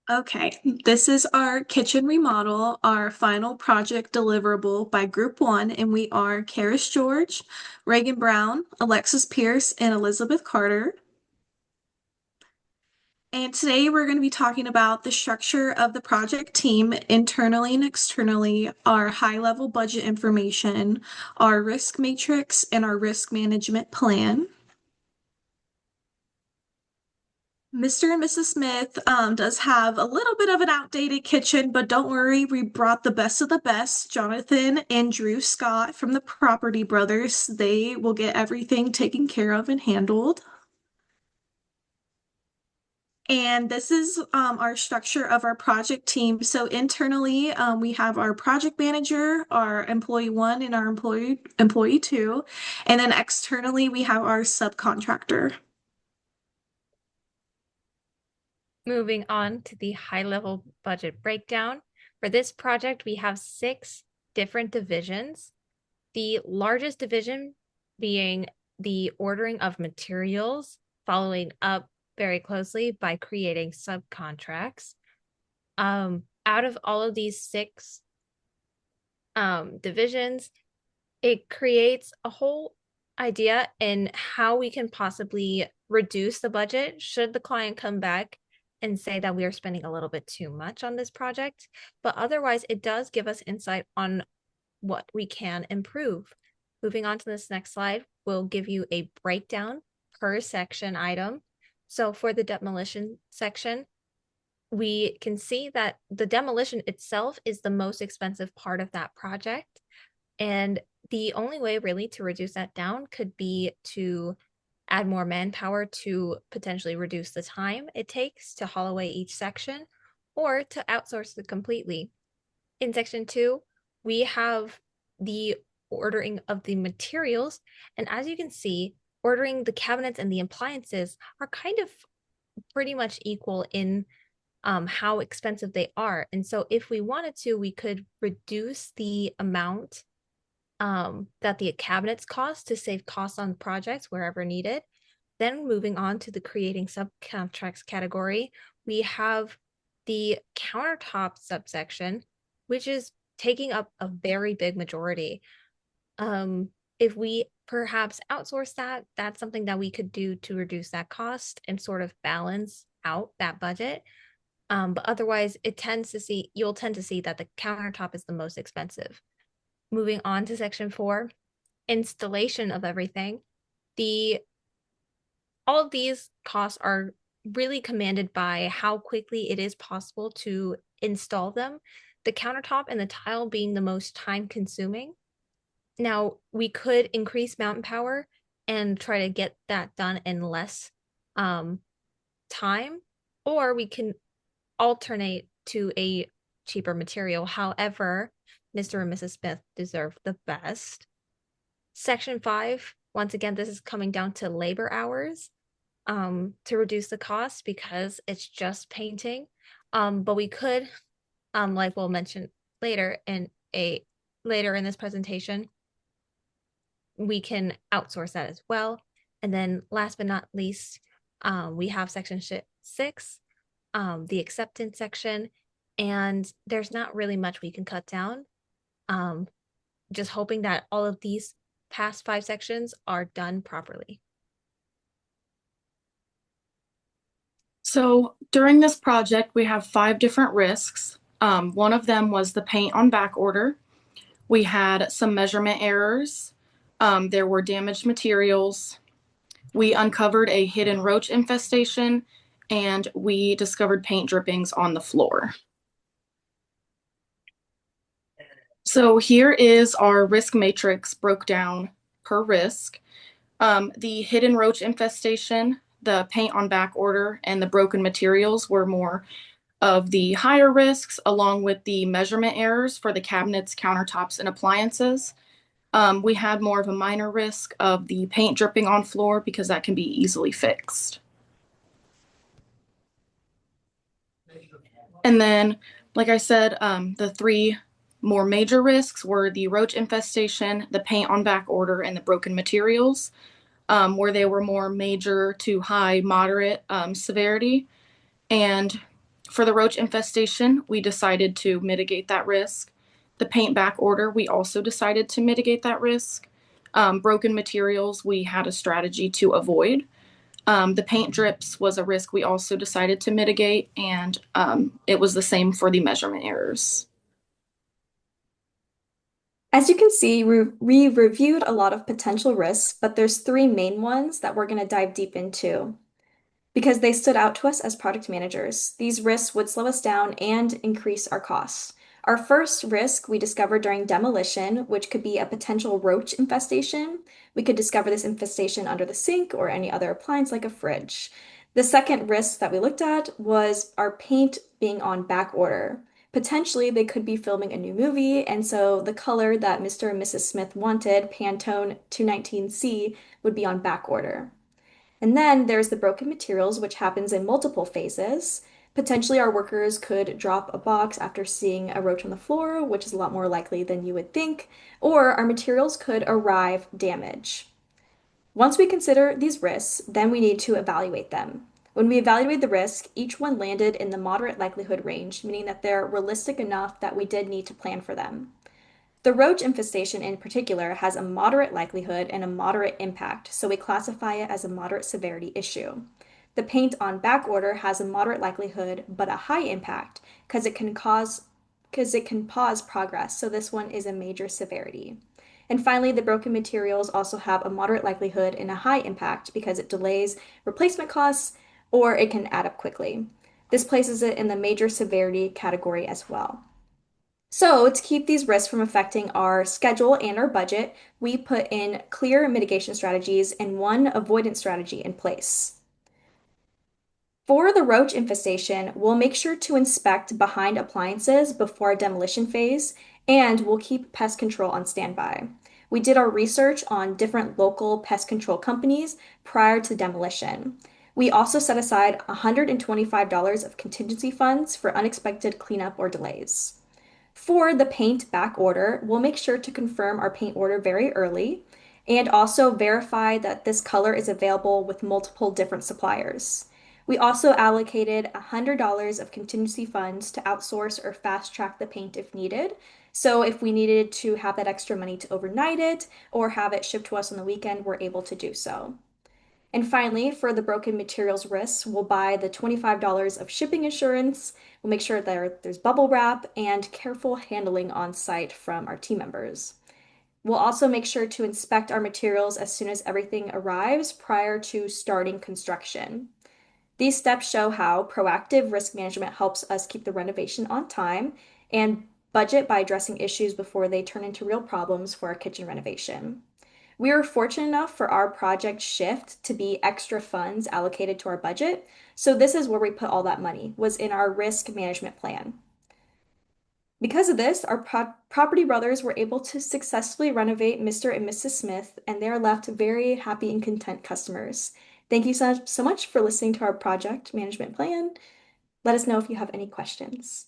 Okay, this is our kitchen remodel, our final project deliverable by Group 1, and we are Karis George, Reagan Brown, Alexis Pierce, and Elizabeth Carter. And today we're going to be talking about the structure of the project team internally and externally, our high-level budget information, our risk matrix, and our risk management plan. Mr. and Mrs. Smith does have a little bit of an outdated kitchen, but don't worry, we brought the best of the best. Jonathan and Drew Scott from the Property Brothers. They will get everything taken care of and handled. And this is our structure of our project team. So internally, we have our project manager, our employee one, and our employee two. And then externally, we have our subcontractor. Moving on to the high-level budget breakdown. For this project, we have 6 different divisions. The largest division being the ordering of materials, following up very closely by creating subcontracts. Out of all of these 6 divisions, it creates a whole idea in how we can possibly reduce the budget should the client come back and say that we are spending a little bit too much on this project. But otherwise, it does give us insight on what we can improve. Moving on to this next slide, we'll give you a breakdown per section item. So for the demolition section, we can see that the demolition itself is the most expensive part of that project. And the only way really to reduce that down could be to add more manpower to potentially reduce the time it takes to haul away each section or to outsource it completely. In section 2, we have the ordering of the materials. And as you can see, ordering the cabinets and the appliances are kind of pretty much equal in how expensive they are. And so if we wanted to, we could reduce the amount that the cabinets cost to save costs on projects wherever needed. Then moving on to the creating subcontracts category, we have the countertop subsection, which is taking up a very big majority. If we perhaps outsource that, that's something that we could do to reduce that cost and sort of balance out that budget. But otherwise, you'll tend to see that the countertop is the most expensive. Moving on to section 4, installation of everything. All of these costs are really commanded by how quickly it is possible to install them, the countertop and the tile being the most time consuming. Now, we could increase mountain power and try to get that done in less time, or we can alternate to a cheaper material. However, Mr. and Mrs. Smith deserve the best. Section 5, once again, this is coming down to labor hours to reduce the cost because it's just painting. But we could, like we'll mention later in this presentation, we can outsource that as well. And then last but not least, we have section 6, the acceptance section, and there's not really much we can cut down. Just hoping that all of these past 5 sections are done properly. So during this project, we have 5 different risks. One of them was the paint on back order. We had some measurement errors. There were damaged materials. We uncovered a hidden roach infestation, and we discovered paint drippings on the floor. So here is our risk matrix broke down per risk. The hidden roach infestation, the paint on back order, and the broken materials were more of the higher risks, along with the measurement errors for the cabinets, countertops, and appliances. We had more of a minor risk of the paint dripping on floor because that can be easily fixed. And then, like I said, the 3 more major risks were the roach infestation, the paint on back order, and the broken materials, where they were more major to high moderate severity. And For the roach infestation, we decided to mitigate that risk. The paint back order, we also decided to mitigate that risk. Broken materials, we had a strategy to avoid. The paint drips was a risk we also decided to mitigate, and it was the same for the measurement errors. As you can see, we reviewed a lot of potential risks, but there's three main ones that we're going to dive deep into because they stood out to us as product managers. These risks would slow us down and increase our costs. Our first risk we discovered during demolition, which could be a potential roach infestation. We could discover this infestation under the sink or any other appliance like a fridge. The second risk that we looked at was our paint being on back order. Potentially, they could be filming a new movie, and so the color that Mr. and Mrs. Smith wanted, Pantone 219C, would be on back order. And then there's the broken materials, which happens in multiple phases. Potentially, our workers could drop a box after seeing a roach on the floor, which is a lot more likely than you would think, or our materials could arrive damaged. Once we consider these risks, then we need to evaluate them. When we evaluate the risk, each one landed in the moderate likelihood range, meaning that they're realistic enough that we did need to plan for them. The roach infestation in particular has a moderate likelihood and a moderate impact, so we classify it as a moderate severity issue. The paint on back order has a moderate likelihood but a high impact because it can pause progress, so this one is a major severity. And finally, the broken materials also have a moderate likelihood and a high impact because it delays replacement costs or it can add up quickly. This places it in the major severity category as well. So, to keep these risks from affecting our schedule and our budget, we put in clear mitigation strategies and one avoidance strategy in place. For the roach infestation, we'll make sure to inspect behind appliances before our demolition phase, and we'll keep pest control on standby. We did our research on different local pest control companies prior to demolition. We also set aside $125 of contingency funds for unexpected cleanup or delays. For the paint back order, we'll make sure to confirm our paint order very early and also verify that this color is available with multiple different suppliers. We also allocated $100 of contingency funds to outsource or fast track the paint if needed. So if we needed to have that extra money to overnight it or have it shipped to us on the weekend, we're able to do so. And finally, for the broken materials risks, we'll buy the $25 of shipping insurance. We'll make sure there's bubble wrap and careful handling on site from our team members. We'll also make sure to inspect our materials as soon as everything arrives prior to starting construction. These steps show how proactive risk management helps us keep the renovation on time and budget by addressing issues before they turn into real problems for our kitchen renovation. We were fortunate enough for our project shift to be extra funds allocated to our budget. So this is where we put all that money, was in our risk management plan. Because of this, our property brothers were able to successfully renovate Mr. and Mrs. Smith, and they're left very happy and content customers. Thank you so much for listening to our project management plan. Let us know if you have any questions.